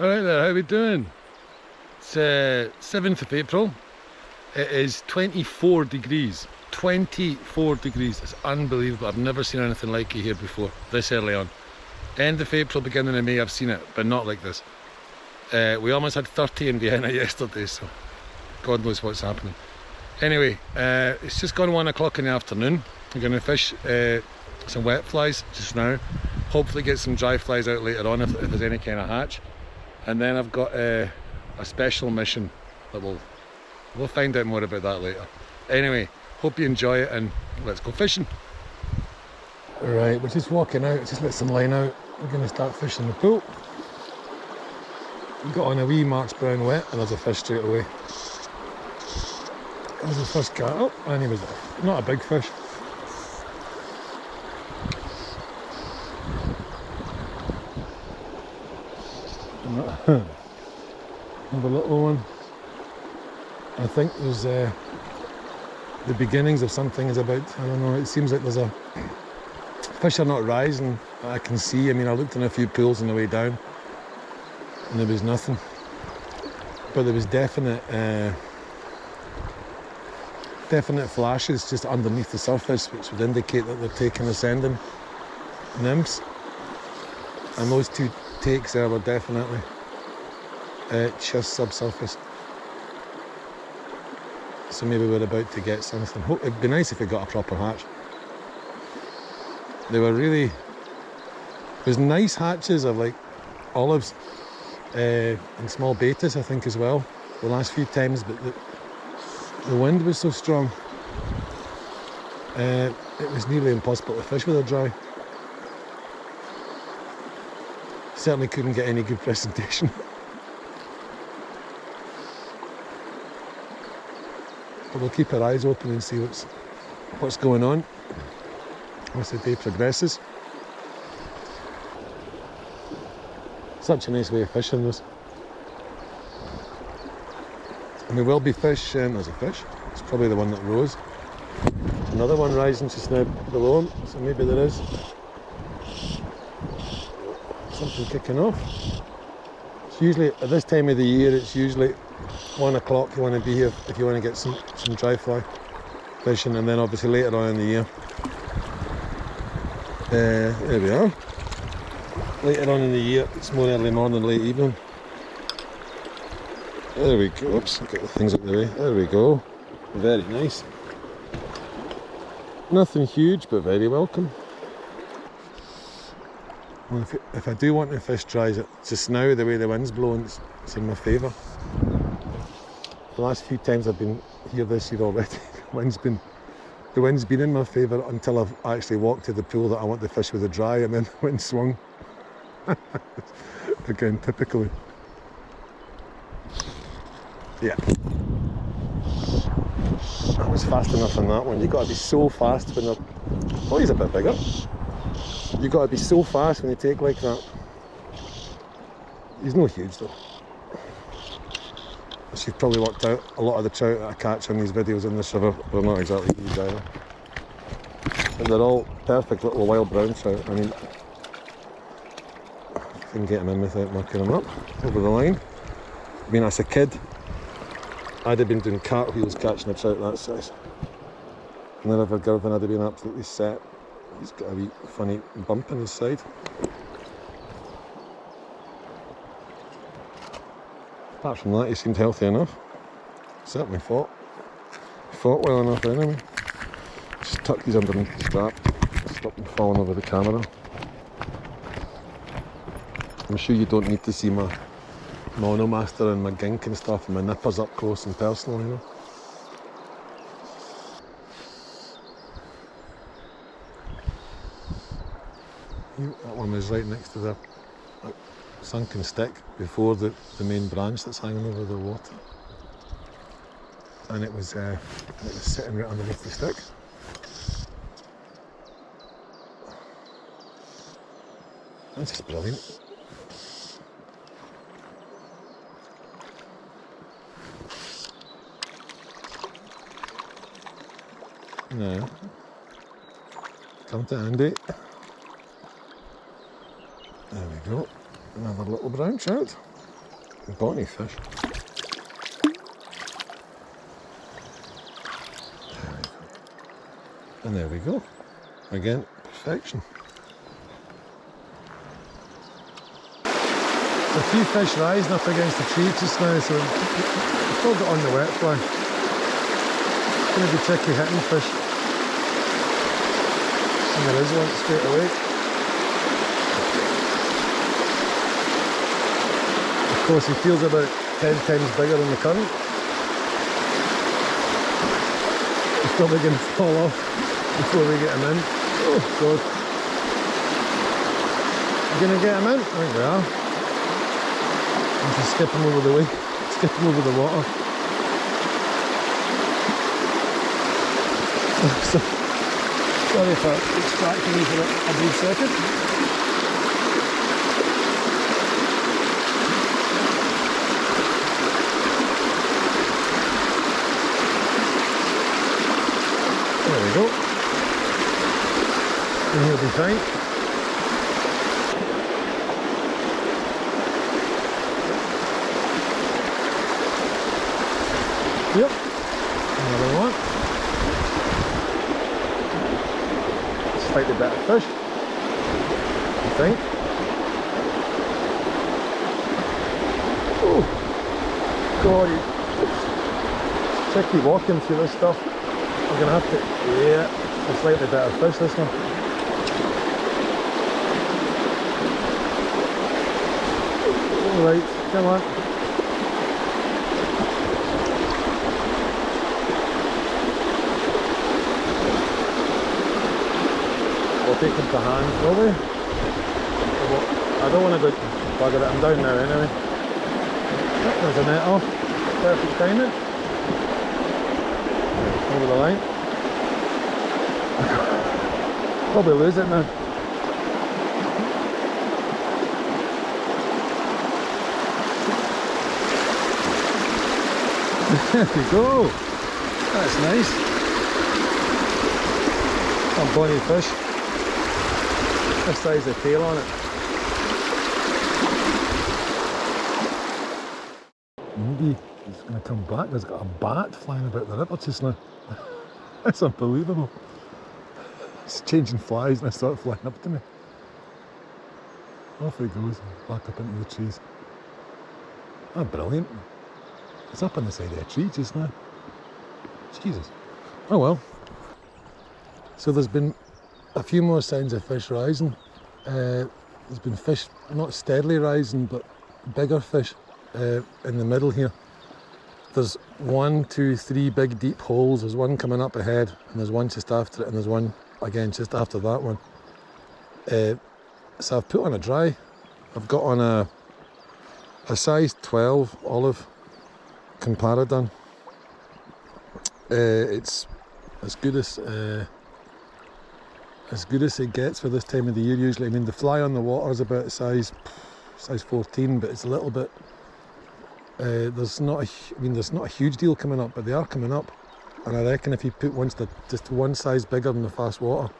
Alright there, how we doing? It's 7th of April. It is 24 degrees. 24 degrees. It's unbelievable. I've never seen anything like it here before, this early on. End of April, beginning of May, I've seen it, but not like this. We almost had 30 in Vienna yesterday, so God knows what's happening. Anyway, it's just gone 1 o'clock in the afternoon. I'm going to fish some wet flies just now. Hopefully get some dry flies out later on if there's any kind of hatch. And then I've got a special mission that we'll find out more about that later. Anyway, hope you enjoy it and let's go fishing. Alright, we're just walking out, just let some line out. We're going to start fishing the pool. We got on a wee Marks Brown wet and there's a fish straight away. There's the first cat up and he was not a big fish. Another little one. I think there's the beginnings of something is about, I don't know, it seems like there's a fish are not rising I can see. I mean, I looked in a few pools on the way down and there was nothing, but there was definite flashes just underneath the surface which would indicate that they're taking ascending nymphs, and those two takes there were definitely just subsurface. So maybe we're about to get something. It'd be nice if we got a proper hatch. They were really, there's nice hatches of like olives and small betas I think as well the last few times, but the wind was so strong it was nearly impossible to fish with a dry. Certainly couldn't get any good presentation. But we'll keep our eyes open and see what's going on as the day progresses. Such a nice way of fishing this. And we will be fishing, there's a fish, it's probably the one that rose. Another one rising just now below him, so maybe there is something kicking off. It's usually, at this time of the year, it's usually 1 o'clock you want to be here if you want to get some dry fly fishing, and then obviously later on in the year. There we are. Later on in the year, it's more early morning, late evening. There we go. Oops, get the things out of the way. There we go. Very nice. Nothing huge, but very welcome. Well, if I do want to fish dries, just now the way the wind's blowing, it's in my favour. The last few times I've been here this year already, the wind's been in my favour until I've actually walked to the pool that I want to fish with a dry, and then the wind swung. Again, typically. Yeah. That was fast enough on that one. You've got to be so fast when they're... Oh, he's a bit bigger. You've got to be so fast when you take like that. He's no huge though. As you've probably worked out, a lot of the trout that I catch on these videos in this river are not exactly huge either. And they're all perfect little wild brown trout. I mean, I can get them in without mucking them up over the line. I mean, as a kid, I'd have been doing cartwheels catching a trout that size. And then River Kamp I'd have been absolutely set. He's got a wee funny bump in his side. Apart from that, he seemed healthy enough. Certainly fought well enough anyway. Just tuck these underneath the strap, stop them falling over the camera. I'm sure you don't need to see my monomaster and my gink and stuff and my nippers up close and personal, you know. That one was right next to the sunken stick before the main branch that's hanging over the water, and it was sitting right underneath the stick. That's just brilliant. Now, come to Andy. There we go. Another little brown trout. Bonny fish. And there we go. Again, perfection. A few fish rising up against the tree just now, so we've still got on the wet fly. It's going to be tricky hitting fish. And there is one straight away. Of course, he feels about 10 times bigger than the current. He's probably going to fall off before we get him in. Oh God. We're going to get him in? I think we are. I'm just skipping over the way, skipping over the water. So, sorry for distracting me for a brief second. There we go. And he'll be fine. Yep, another one. Slightly better fish, I think. Oh, God, it's tricky walking through this stuff. I'm going to have to, yeah, a slightly better fish this one. Alright, come on. We'll take him to hand, will we? I don't want to go bugger it, I'm down now anyway. Oh, there's a net off. Perfect timing. Over the line. Probably lose it now. There we go. That's nice. A bonny fish. This size of tail on it. Maybe he's going to come back. There's got a bat flying about the river just now. That's unbelievable. It's changing flies and I saw it flying up to me. Off he goes, back up into the trees. Oh, brilliant. It's up on the side of a tree just now. Jesus. Oh well. So there's been a few more signs of fish rising. There's been fish not steadily rising, but bigger fish in the middle here. There's 1, 2, 3 big deep holes. There's one coming up ahead, and there's one just after it, and there's one again just after that one. So I've put on a dry. I've got on a size 12 olive comparadon. It's as good as it gets for this time of the year usually. I mean, the fly on the water is about size 14, but it's a little bit. There's not a huge deal coming up, but they are coming up. And I reckon if you put just one size bigger than the fast water,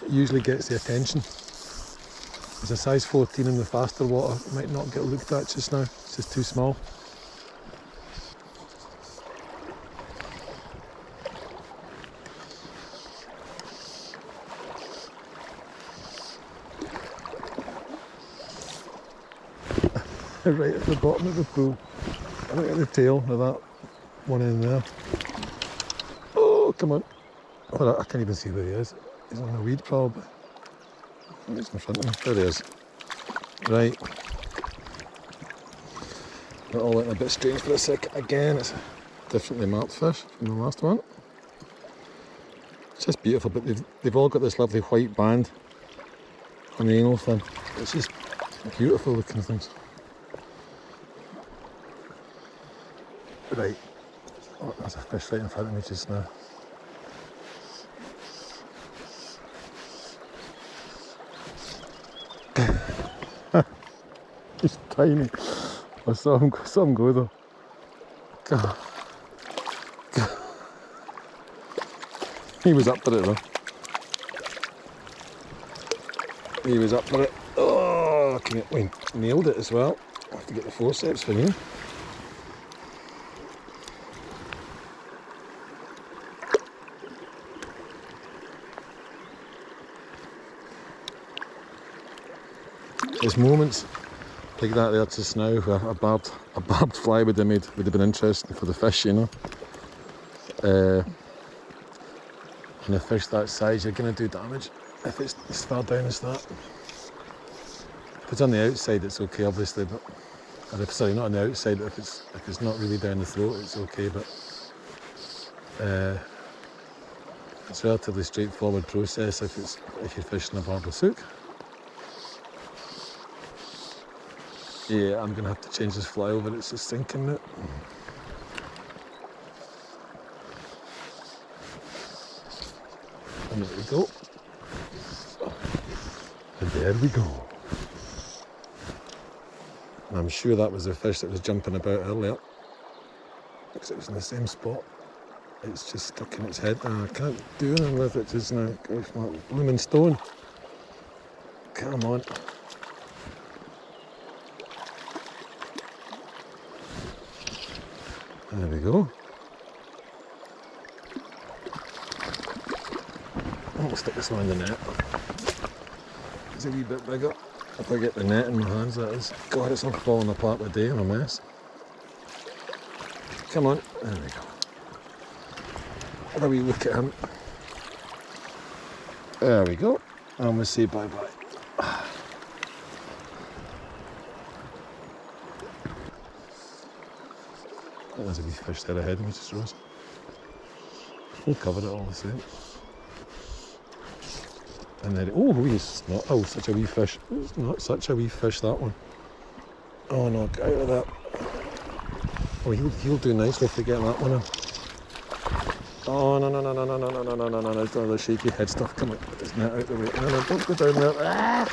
it usually gets the attention. There's a size 14 in the faster water, it might not get looked at just now. It's just too small. Right at the bottom of the pool. Look at the tail of that one in there. Oh, come on. Oh, I can't even see where he is. He's on a weed probably. He's in front of me. There he is. Right. That all went a bit strange for a sec. Again, it's a differently marked fish from the last one. It's just beautiful, but they've all got this lovely white band on the anal fin. It's just beautiful looking things. Right, oh, there's a fish right in front of me just now. He's tiny. I saw him go though. God. God. He was up for it though. He was up for it. Oh, we nailed it as well. I'll have to get the forceps for you. There's moments like that there just now where a barbed fly would have been interesting for the fish, you know. And a fish that size, you're going to do damage if it's as far down as that. If it's on the outside, it's okay, obviously, but sorry, not on the outside. If it's not really down the throat, it's okay. But it's a relatively straightforward process if you're fishing a barbelsook. Yeah, I'm gonna have to change this fly over. It's just sinking now. And there we go. And there we go. I'm sure that was the fish that was jumping about earlier, because it was in the same spot. It's just stuck in its head. I can't do anything with it just now. Gosh, my blooming stone. Come on. There we go. I'll stick this one in the net. It's a wee bit bigger. If I get the net in my hands, that is. God, it's all falling apart today. I'm a mess. Come on. There we go. Have a wee look at him. There we go. And we'll say bye-bye. There's a wee fish there ahead of me, just rose. We'll cover it all the same. And then, oh, he's not, oh, such a wee fish. It's not such a wee fish, that one. Oh no, get out of that. Oh, he'll do nicely if they get that one in. Oh, no, there's all the shaky head stuff. Come on, put this net out the way. No, don't go down there. Ah!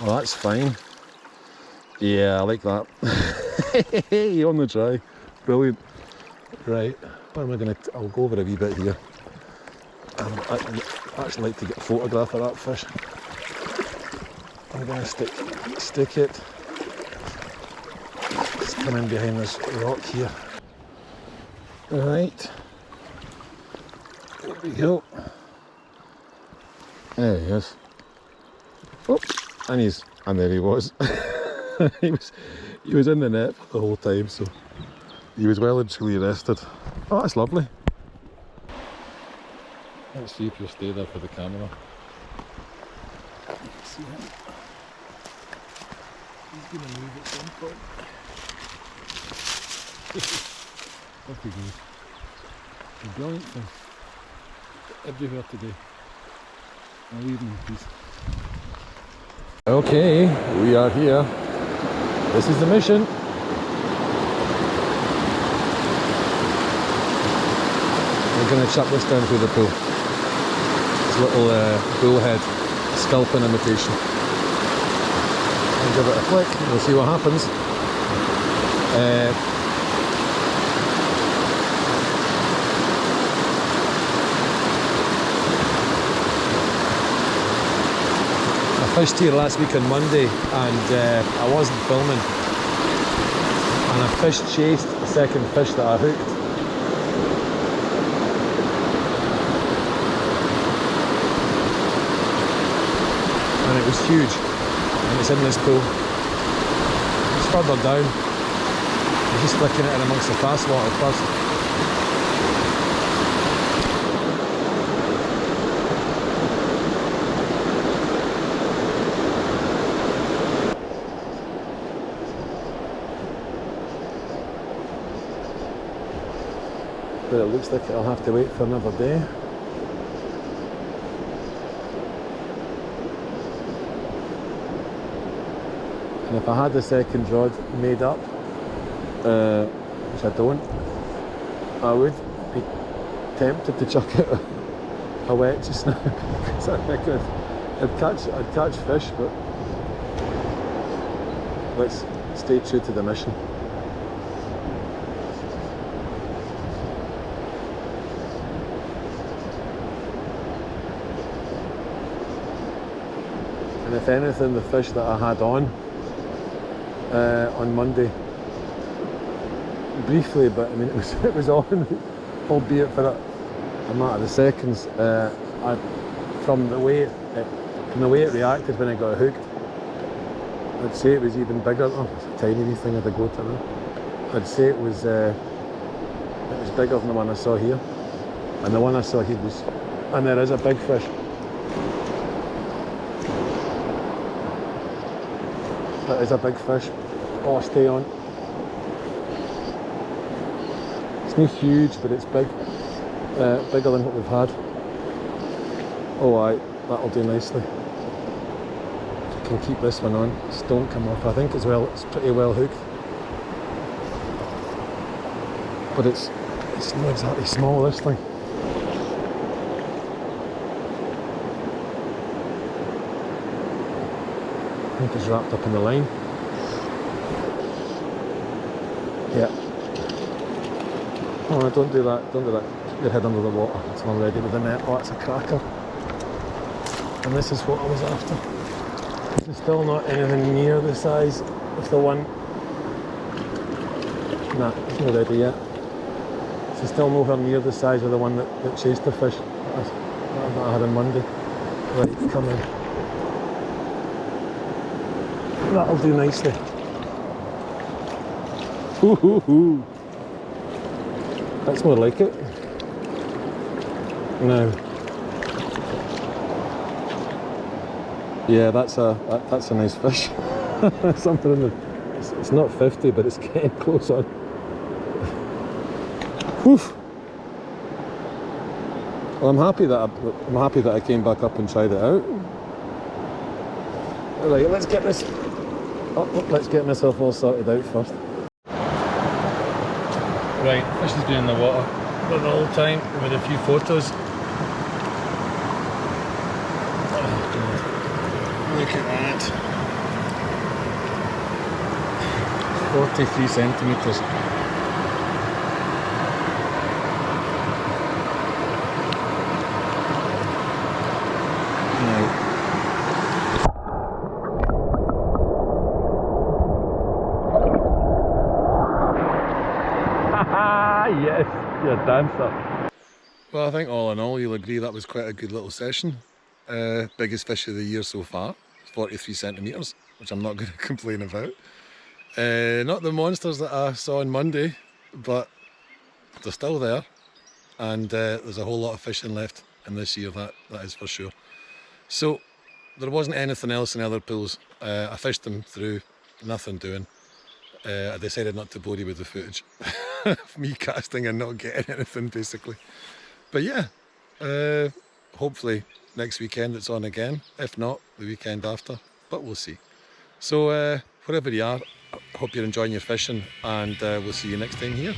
Oh, that's fine. Yeah, I like that. Hey, on the dry. Brilliant. Right, what am I going to... I'll go over a wee bit here. I'd actually like to get a photograph of that fish. I'm going to stick it. Just come in behind this rock here. Right. There we go. There he is. Oh, and there he was. he was in the net for the whole time, so he was well and truly arrested. Oh, that's lovely. Let's see if you'll stay there for the camera. See him? He's going to move at some point. Off he goes. A brilliant thing. Everywhere today. I'll leave him in peace. Okay, we are here. This is the mission. We're going to chuck this down through the pool. This little bullhead sculpin imitation. I'll give it a flick, we'll see what happens. I fished here last week on Monday and I wasn't filming. And a fish chased the second fish that I hooked. And it was huge, and it's in this pool. It's further down. I'm just flicking it in amongst the fast water first. But it looks like I'll have to wait for another day. And if I had the second rod made up, which I don't, I would be tempted to chuck it a wet just now. Because I think I'd catch fish, but let's stay true to the mission. and if anything, the fish that I had on Monday, briefly, but I mean it was on, albeit for a matter of seconds. From the way it reacted when it got hooked, I'd say it was even bigger. Oh, it's a tiny wee thing of the goat now. I'd say it was bigger than the one I saw here, and the one I saw here was, and there is a big fish. That is a big fish. Oh, stay on. It's not huge, but it's big, bigger than what we've had. Oh, aye, that'll do nicely. If I can keep this one on, just don't come off. I think as well, it's pretty well hooked, but it's not exactly small, this thing. I think it's wrapped up in the line. Yeah. Oh, don't do that. Don't do that. Keep your head under the water until I'm ready with the net. Oh, that's a cracker. And this is what I was after. This is still not anything near the size of the one. Nah, it's not ready yet. This is still nowhere near the size of the one that chased the fish that I had on Monday. Right, come in. That'll do nicely. Hoo hoo hoo. That's more like it. Now, yeah, that's a nice fish. Something in the, it's not 50, but it's getting close on. Whew. Well, I'm happy that I came back up and tried it out. Right, let's get this. Let's get myself all sorted out first. Right, fish has been in the water for the whole time with a few photos. Oh God, look at that. 43 centimetres. Yes, you're a dancer. Well, I think all in all, you'll agree that was quite a good little session. Biggest fish of the year so far, 43 centimetres, which I'm not going to complain about. Not the monsters that I saw on Monday, but they're still there. And there's a whole lot of fishing left in this year, that is for sure. So, there wasn't anything else in other pools. I fished them through, nothing doing. I decided not to bore you with the footage of me casting and not getting anything, basically. But yeah, hopefully next weekend it's on again. If not, the weekend after, but we'll see. So wherever you are, I hope you're enjoying your fishing, and we'll see you next time here.